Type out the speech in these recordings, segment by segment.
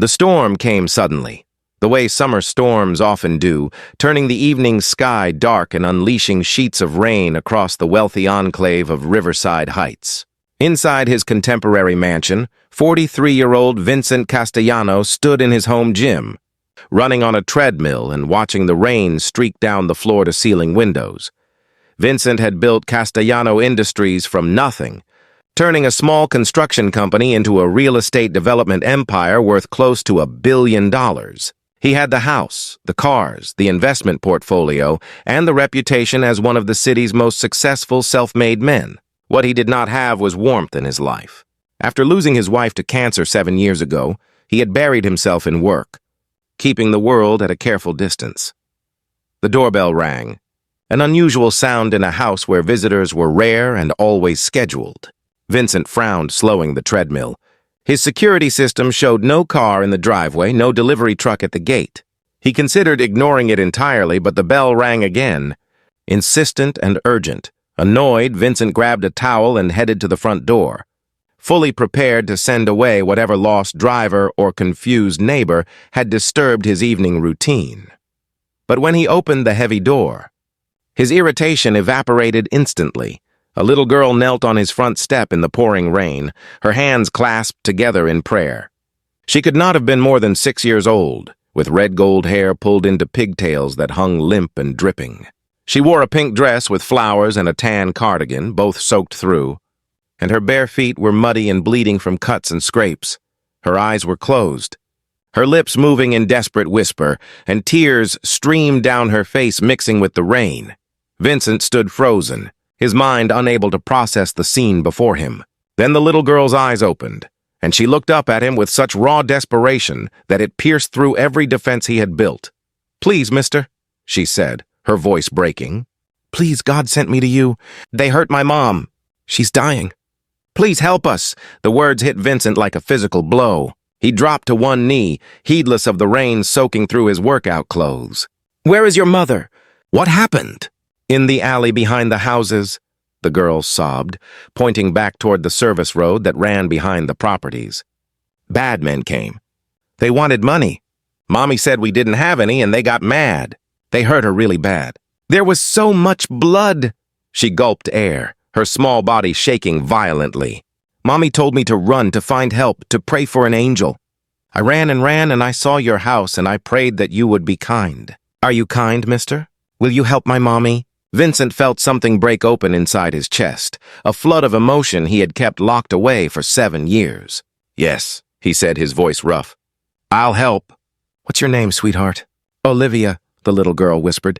The storm came suddenly, the way summer storms often do, turning the evening sky dark and unleashing sheets of rain across the wealthy enclave of Riverside Heights. Inside his contemporary mansion, 43-year-old Vincent Castellano stood in his home gym, running on a treadmill and watching the rain streak down the floor-to-ceiling windows. Vincent had built Castellano Industries from nothing, turning a small construction company into a real estate development empire worth close to $1 billion. He had the house, the cars, the investment portfolio, and the reputation as one of the city's most successful self-made men. What he did not have was warmth in his life. After losing his wife to cancer 7 years ago, he had buried himself in work, keeping the world at a careful distance. The doorbell rang, an unusual sound in a house where visitors were rare and always scheduled. Vincent frowned, slowing the treadmill. His security system showed no car in the driveway, no delivery truck at the gate. He considered ignoring it entirely, but the bell rang again, insistent and urgent. Annoyed, Vincent grabbed a towel and headed to the front door, fully prepared to send away whatever lost driver or confused neighbor had disturbed his evening routine. But when he opened the heavy door, his irritation evaporated instantly. A little girl knelt on his front step in the pouring rain, her hands clasped together in prayer. She could not have been more than 6 years old, with red gold hair pulled into pigtails that hung limp and dripping. She wore a pink dress with flowers and a tan cardigan, both soaked through, and her bare feet were muddy and bleeding from cuts and scrapes. Her eyes were closed, her lips moving in desperate whisper, and tears streamed down her face mixing with the rain. Vincent stood frozen, his mind unable to process the scene before him. Then the little girl's eyes opened, and she looked up at him with such raw desperation that it pierced through every defense he had built. "Please, mister," she said, her voice breaking. "Please, God sent me to you. They hurt my mom. She's dying. Please help us." The words hit Vincent like a physical blow. He dropped to one knee, heedless of the rain soaking through his workout clothes. "Where is your mother? What happened?" "In the alley behind the houses," the girl sobbed, pointing back toward the service road that ran behind the properties. "Bad men came. They wanted money. Mommy said we didn't have any, and they got mad. They hurt her really bad. There was so much blood." She gulped air, her small body shaking violently. "Mommy told me to run, to find help, to pray for an angel. I ran and I saw your house, and I prayed that you would be kind. Are you kind, mister? Will you help my mommy?" Vincent felt something break open inside his chest, a flood of emotion he had kept locked away for 7 years. "Yes," he said, his voice rough. "I'll help." "What's your name, sweetheart?" "Olivia," the little girl whispered.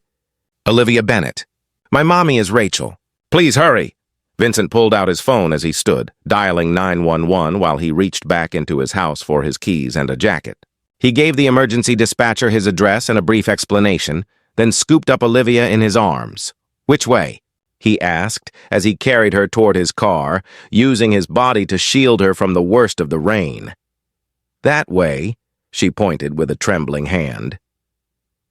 "Olivia Bennett. My mommy is Rachel. Please hurry." Vincent pulled out his phone as he stood, dialing 911 while he reached back into his house for his keys and a jacket. He gave the emergency dispatcher his address and a brief explanation, then scooped up Olivia in his arms. "Which way?" he asked as he carried her toward his car, using his body to shield her from the worst of the rain. "That way," she pointed with a trembling hand.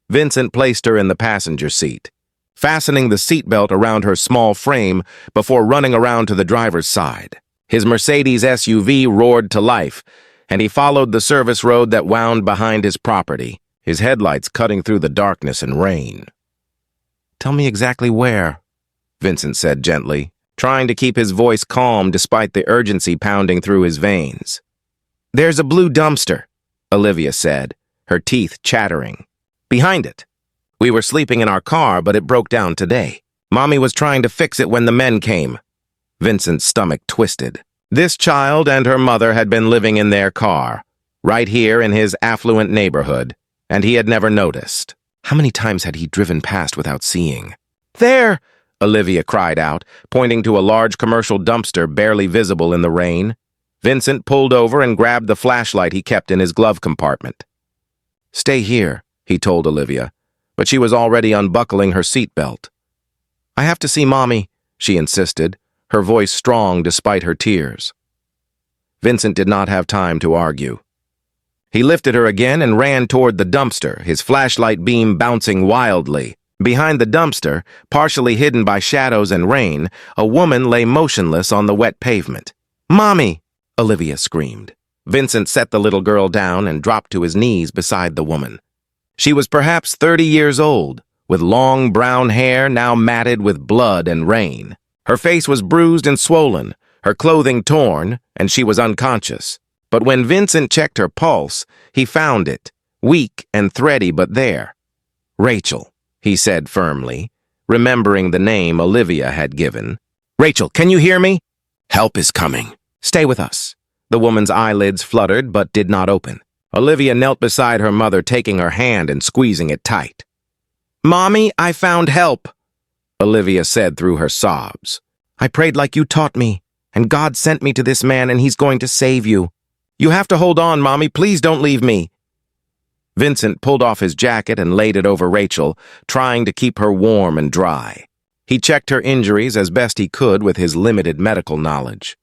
Vincent placed her in the passenger seat, fastening the seatbelt around her small frame before running around to the driver's side. His Mercedes SUV roared to life, and he followed the service road that wound behind his property, his headlights cutting through the darkness and rain. "Tell me exactly where," Vincent said gently, trying to keep his voice calm despite the urgency pounding through his veins. "There's a blue dumpster," Olivia said, her teeth chattering. "Behind it. We were sleeping in our car, but it broke down today. Mommy was trying to fix it when the men came." Vincent's stomach twisted. This child and her mother had been living in their car, right here in his affluent neighborhood, and he had never noticed. How many times had he driven past without seeing? "There!" Olivia cried out, pointing to a large commercial dumpster barely visible in the rain. Vincent pulled over and grabbed the flashlight he kept in his glove compartment. "Stay here," he told Olivia, but she was already unbuckling her seatbelt. "I have to see Mommy," she insisted, her voice strong despite her tears. Vincent did not have time to argue. He lifted her again and ran toward the dumpster, his flashlight beam bouncing wildly. Behind the dumpster, partially hidden by shadows and rain, a woman lay motionless on the wet pavement. "Mommy!" Olivia screamed. Vincent set the little girl down and dropped to his knees beside the woman. She was perhaps 30 years old, with long brown hair now matted with blood and rain. Her face was bruised and swollen, her clothing torn, and she was unconscious. But when Vincent checked her pulse, he found it, weak and thready but there. "Rachel," he said firmly, remembering the name Olivia had given. "Rachel, can you hear me? Help is coming. Stay with us." The woman's eyelids fluttered but did not open. Olivia knelt beside her mother, taking her hand and squeezing it tight. "Mommy, I found help," Olivia said through her sobs. "I prayed like you taught me, and God sent me to this man and he's going to save you. You have to hold on, Mommy. Please don't leave me." Vincent pulled off his jacket and laid it over Rachel, trying to keep her warm and dry. He checked her injuries as best he could with his limited medical knowledge.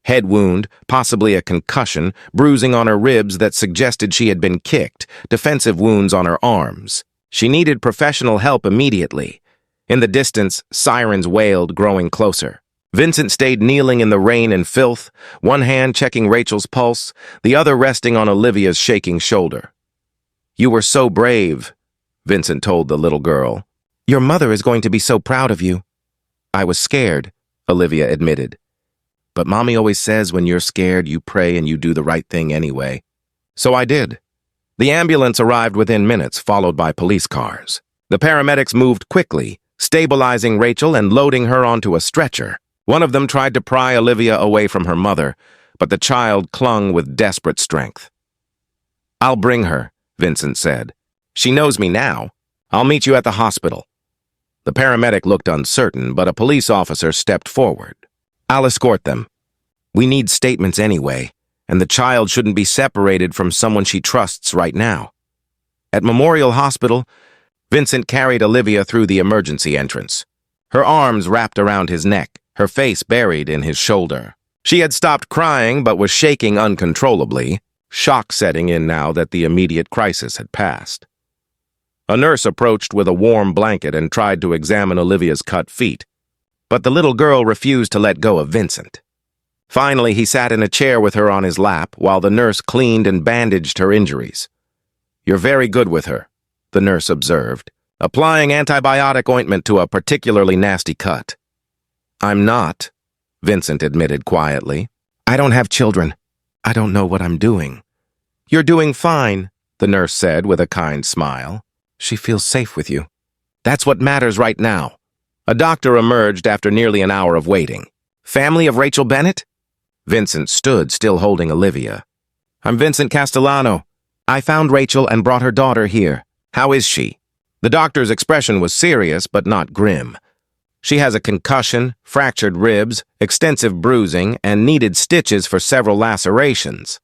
Head wound, possibly a concussion, bruising on her ribs that suggested she had been kicked, defensive wounds on her arms. She needed professional help immediately. In the distance, sirens wailed, growing closer. Vincent stayed kneeling in the rain and filth, one hand checking Rachel's pulse, the other resting on Olivia's shaking shoulder. "You were so brave," Vincent told the little girl. "Your mother is going to be so proud of you." "I was scared," Olivia admitted. "But Mommy always says when you're scared, you pray and you do the right thing anyway." So I did. The ambulance arrived within minutes, followed by police cars. The paramedics moved quickly, stabilizing Rachel and loading her onto a stretcher. One of them tried to pry Olivia away from her mother, but the child clung with desperate strength. "I'll bring her," Vincent said. "She knows me now. I'll meet you at the hospital." The paramedic looked uncertain, but a police officer stepped forward. "I'll escort them. We need statements anyway, and the child shouldn't be separated from someone she trusts right now." At Memorial Hospital, Vincent carried Olivia through the emergency entrance. Her arms wrapped around his neck, her face buried in his shoulder. She had stopped crying but was shaking uncontrollably, shock setting in now that the immediate crisis had passed. A nurse approached with a warm blanket and tried to examine Olivia's cut feet, but the little girl refused to let go of Vincent. Finally, he sat in a chair with her on his lap while the nurse cleaned and bandaged her injuries. "You're very good with her," the nurse observed, applying antibiotic ointment to a particularly nasty cut. "I'm not," Vincent admitted quietly. "I don't have children. I don't know what I'm doing." "You're doing fine," the nurse said with a kind smile. "She feels safe with you. That's what matters right now." A doctor emerged after nearly an hour of waiting. "Family of Rachel Bennett?" Vincent stood, still holding Olivia. "I'm Vincent Castellano. I found Rachel and brought her daughter here. How is she?" The doctor's expression was serious but not grim. "She has a concussion, fractured ribs, extensive bruising, and needed stitches for several lacerations.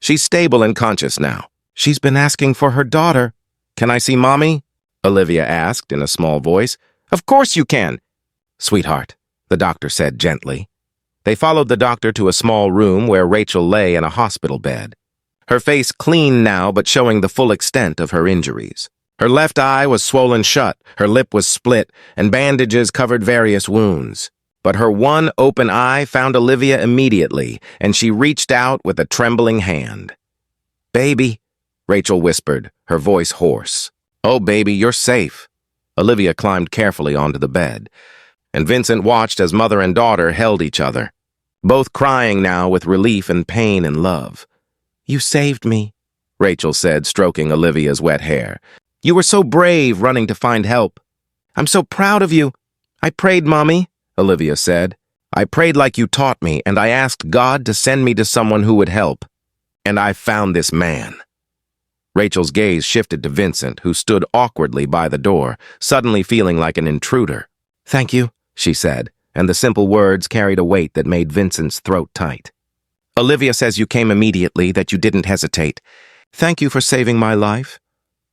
She's stable and conscious now. She's been asking for her daughter." "Can I see Mommy?" Olivia asked in a small voice. "Of course you can." "Sweetheart," the doctor said gently. They followed the doctor to a small room where Rachel lay in a hospital bed. Her face clean now but showing the full extent of her injuries. Her left eye was swollen shut, her lip was split, and bandages covered various wounds. But her one open eye found Olivia immediately, and she reached out with a trembling hand. "Baby," Rachel whispered, her voice hoarse. "Oh, baby, you're safe." Olivia climbed carefully onto the bed, and Vincent watched as mother and daughter held each other, both crying now with relief and pain and love. "You saved me," Rachel said, stroking Olivia's wet hair. "You were so brave running to find help. I'm so proud of you." "I prayed, Mommy," Olivia said. "I prayed like you taught me, and I asked God to send me to someone who would help. And I found this man." Rachel's gaze shifted to Vincent, who stood awkwardly by the door, suddenly feeling like an intruder. "Thank you," she said, and the simple words carried a weight that made Vincent's throat tight. "Olivia says you came immediately, that you didn't hesitate. Thank you for saving my life."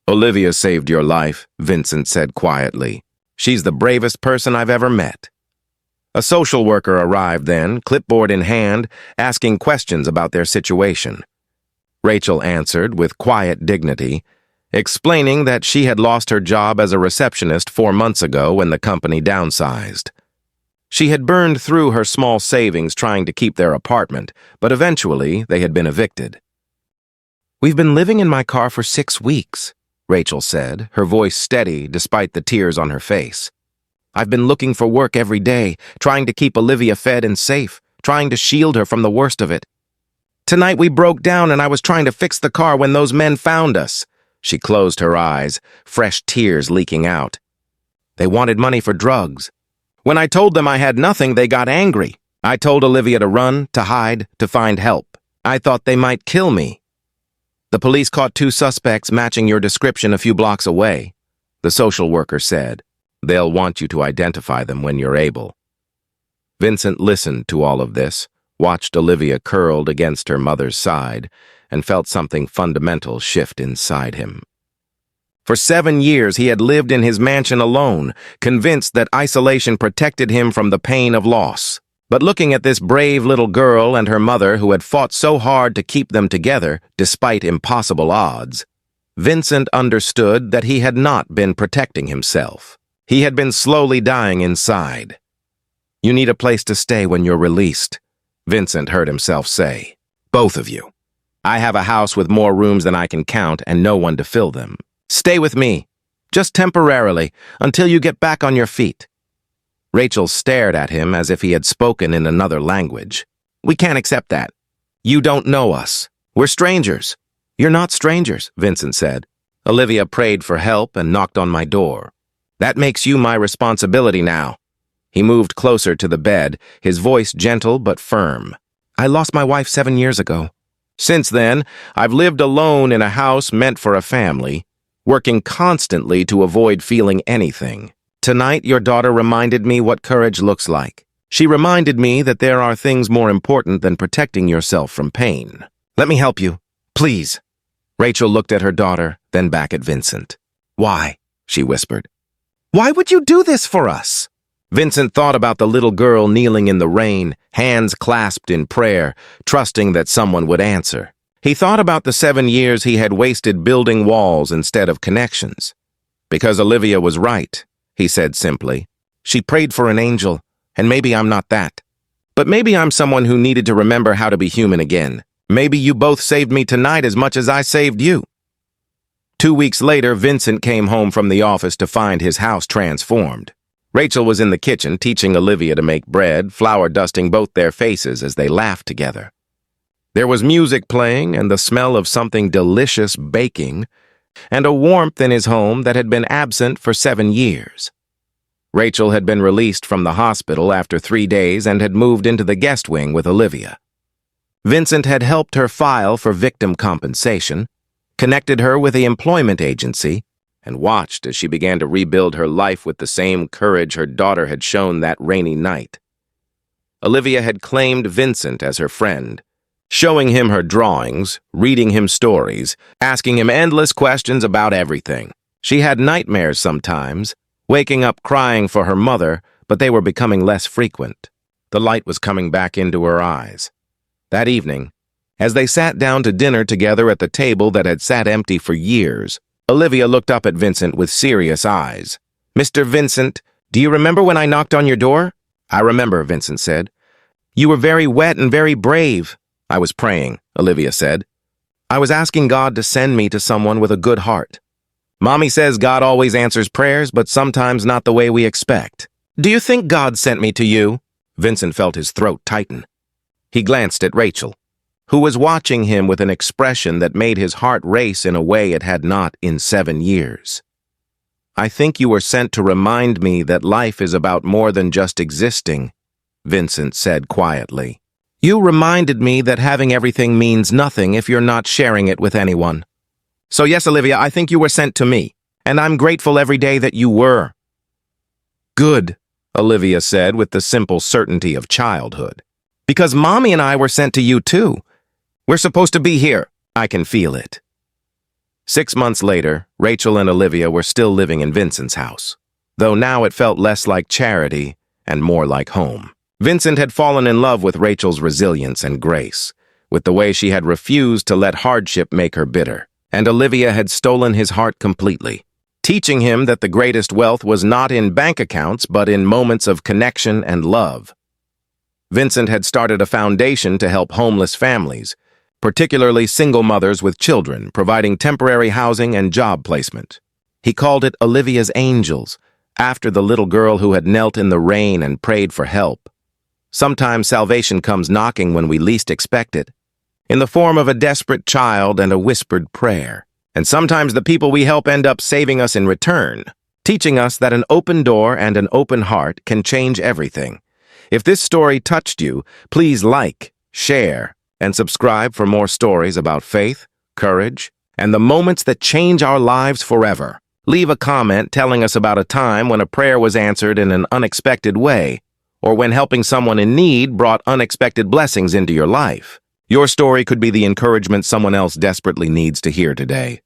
"Olivia saved your life," Vincent said quietly. "She's the bravest person I've ever met." A social worker arrived then, clipboard in hand, asking questions about their situation. Rachel answered with quiet dignity, explaining that she had lost her job as a receptionist 4 months ago when the company downsized. She had burned through her small savings trying to keep their apartment, but eventually they had been evicted. "We've been living in my car for 6 weeks," Rachel said, her voice steady despite the tears on her face. "I've been looking for work every day, trying to keep Olivia fed and safe, trying to shield her from the worst of it. Tonight we broke down and I was trying to fix the car when those men found us." She closed her eyes, fresh tears leaking out. "They wanted money for drugs. When I told them I had nothing, they got angry. I told Olivia to run, to hide, to find help. I thought they might kill me. The police caught 2 suspects matching your description a few blocks away," the social worker said. "They'll want you to identify them when you're able." Vincent listened to all of this, watched Olivia curled against her mother's side, and felt something fundamental shift inside him. For 7 years, he had lived in his mansion alone, convinced that isolation protected him from the pain of loss. But looking at this brave little girl and her mother who had fought so hard to keep them together, despite impossible odds, Vincent understood that he had not been protecting himself. He had been slowly dying inside. "You need a place to stay when you're released," Vincent heard himself say. "Both of you. I have a house with more rooms than I can count and no one to fill them. Stay with me, just temporarily, until you get back on your feet." Rachel stared at him as if he had spoken in another language. "We can't accept that. You don't know us. We're strangers." "You're not strangers," Vincent said. "Olivia prayed for help and knocked on my door. That makes you my responsibility now." He moved closer to the bed, his voice gentle but firm. "I lost my wife 7 years ago. Since then, I've lived alone in a house meant for a family, working constantly to avoid feeling anything. Tonight, your daughter reminded me what courage looks like. She reminded me that there are things more important than protecting yourself from pain. Let me help you, please." Rachel looked at her daughter, then back at Vincent. "Why?" she whispered. "Why would you do this for us?" Vincent thought about the little girl kneeling in the rain, hands clasped in prayer, trusting that someone would answer. He thought about the 7 years he had wasted building walls instead of connections. "Because Olivia was right," he said simply. "She prayed for an angel, and maybe I'm not that. But maybe I'm someone who needed to remember how to be human again. Maybe you both saved me tonight as much as I saved you." 2 weeks later, Vincent came home from the office to find his house transformed. Rachel was in the kitchen teaching Olivia to make bread, flour dusting both their faces as they laughed together. There was music playing and the smell of something delicious baking, and a warmth in his home that had been absent for 7 years. Rachel had been released from the hospital after 3 days and had moved into the guest wing with Olivia. Vincent had helped her file for victim compensation, connected her with the employment agency, and watched as she began to rebuild her life with the same courage her daughter had shown that rainy night. Olivia had claimed Vincent as her friend, showing him her drawings, reading him stories, asking him endless questions about everything. She had nightmares sometimes, waking up crying for her mother, but they were becoming less frequent. The light was coming back into her eyes. That evening, as they sat down to dinner together at the table that had sat empty for years, Olivia looked up at Vincent with serious eyes. "Mr. Vincent, do you remember when I knocked on your door?" "I remember," Vincent said. "You were very wet and very brave." "I was praying," Olivia said. "I was asking God to send me to someone with a good heart. Mommy says God always answers prayers, but sometimes not the way we expect. Do you think God sent me to you?" Vincent felt his throat tighten. He glanced at Rachel, who was watching him with an expression that made his heart race in a way it had not in 7 years. "I think you were sent to remind me that life is about more than just existing," Vincent said quietly. "You reminded me that having everything means nothing if you're not sharing it with anyone. So yes, Olivia, I think you were sent to me, and I'm grateful every day that you were." "Good," Olivia said with the simple certainty of childhood. "Because Mommy and I were sent to you too. We're supposed to be here. I can feel it." 6 months later, Rachel and Olivia were still living in Vincent's house, though now it felt less like charity and more like home. Vincent had fallen in love with Rachel's resilience and grace, with the way she had refused to let hardship make her bitter, and Olivia had stolen his heart completely. teaching him that the greatest wealth was not in bank accounts but in moments of connection and love. Vincent had started a foundation to help homeless families, particularly single mothers with children, providing temporary housing and job placement. He called it Olivia's Angels, after the little girl who had knelt in the rain and prayed for help. Sometimes salvation comes knocking when we least expect it, in the form of a desperate child and a whispered prayer. And sometimes the people we help end up saving us in return, teaching us that an open door and an open heart can change everything. If this story touched you, please like, share, and subscribe for more stories about faith, courage, and the moments that change our lives forever. Leave a comment telling us about a time when a prayer was answered in an unexpected way, or when helping someone in need brought unexpected blessings into your life. Your story could be the encouragement someone else desperately needs to hear today.